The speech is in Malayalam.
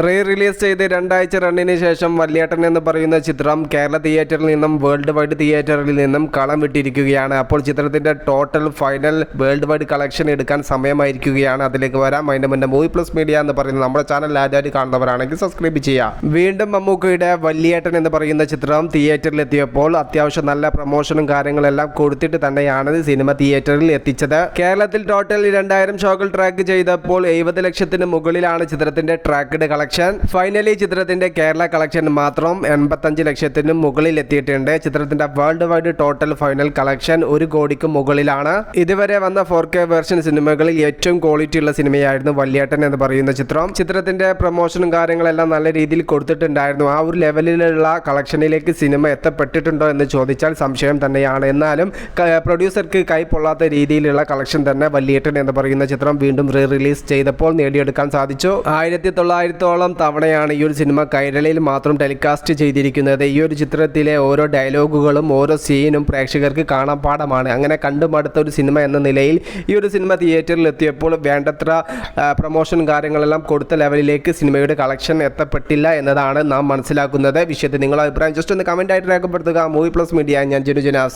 റിലീസ് ചെയ്ത് 2 ആഴ്ച റണ്ണിന് ശേഷം വല്യേട്ടൻ എന്ന് പറയുന്ന ചിത്രം കേരള തിയേറ്ററിൽ നിന്നും വേൾഡ് വൈഡ് തിയേറ്ററിൽ നിന്നും കളം വിട്ടിരിക്കുകയാണ്. അപ്പോൾ ചിത്രത്തിന്റെ total final world wide collection എടുക്കാൻ സമയമായിരിക്കുകയാണ്. അതിലേക്ക് വരാം. അതിന്റെ മുന്നേ മൂവി പ്ലസ് മീഡിയ എന്ന് പറയുന്ന നമ്മുടെ ചാനൽ ആദ്യമായിട്ട് കാണുന്നവരാണെങ്കിൽ സബ്സ്ക്രൈബ് ചെയ്യാം. വീണ്ടും മമ്മൂക്കയുടെ വല്യേട്ടൻ എന്ന് പറയുന്ന ചിത്രം തിയേറ്ററിൽ എത്തിയപ്പോൾ അത്യാവശ്യം നല്ല പ്രൊമോഷനും കാര്യങ്ങളെല്ലാം കൊടുത്തിട്ട് തന്നെയാണ് സിനിമ തിയേറ്ററിൽ എത്തിച്ചത്. കേരളത്തിൽ ടോട്ടൽ 2000 ഷോകൾ ട്രാക്ക് ചെയ്തപ്പോൾ 70 ലക്ഷത്തിന് മുകളിലാണ് ചിത്രത്തിന്റെ ട്രാക്ക്ഡ് കളക്ഷൻ. ഫൈനലി ചിത്രത്തിന്റെ കേരള കളക്ഷൻ മാത്രം 85 ലക്ഷത്തിന് മുകളിൽ എത്തിയിട്ടുണ്ട്. ചിത്രത്തിന്റെ world wide total final collection 1 കോടിക്ക് മുകളിലാണ്. ഇതുവരെ വന്ന 4K വേർഷൻ സിനിമകളിൽ ഏറ്റവും ക്വാളിറ്റി ഉള്ള സിനിമയായിരുന്നു വല്യേട്ടൻ എന്ന് പറയുന്ന ചിത്രം. ചിത്രത്തിന്റെ പ്രൊമോഷനും കാര്യങ്ങളെല്ലാം നല്ല രീതിയിൽ കൊടുത്തിട്ടുണ്ടായിരുന്നു. ആ ഒരു ലെവലിലുള്ള കളക്ഷനിലേക്ക് സിനിമ എത്തപ്പെട്ടിട്ടുണ്ടോ എന്ന് ചോദിച്ചാൽ സംശയം തന്നെയാണ്. എന്നാലും പ്രൊഡ്യൂസർക്ക് കൈ പൊള്ളാത്ത രീതിയിലുള്ള കളക്ഷൻ തന്നെ വല്യേട്ടൻ എന്ന് പറയുന്ന ചിത്രം വീണ്ടും റിലീസ് ചെയ്തപ്പോൾ നേടിയെടുക്കാൻ സാധിച്ചു. 1900ഓളം തവണയാണ് ഈ ഒരു സിനിമ കൈരളിയിൽ മാത്രം ടെലികാസ്റ്റ് ചെയ്തിരിക്കുന്നത്. ഈ ഒരു ചിത്രത്തിലെ ഓരോ ഡയലോഗുകളും ഓരോ സീനും പ്രേക്ഷകർക്ക് കാണാൻ പാഠമാണ്. അങ്ങനെ കണ്ടുമടുത്ത ഒരു സിനിമ എന്ന നിലയിൽ ഈ ഒരു സിനിമ തിയേറ്ററിൽ എത്തിയപ്പോൾ വേണ്ടത്ര പ്രൊമോഷൻ കാര്യങ്ങളെല്ലാം കൊടുത്ത ലെവലിലേക്ക് സിനിമയുടെ കളക്ഷൻ എത്തപ്പെട്ടില്ല എന്നതാണ് നാം മനസ്സിലാക്കുന്നത്. വിഷയത്തിൽ നിങ്ങളുടെ അഭിപ്രായം ജസ്റ്റ് ഒന്ന് കമന്റ് ആയിട്ട് രേഖപ്പെടുത്തുക. മൂവി പ്ലസ് മീഡിയ, ഞാൻ ജിനു ജനാസ്.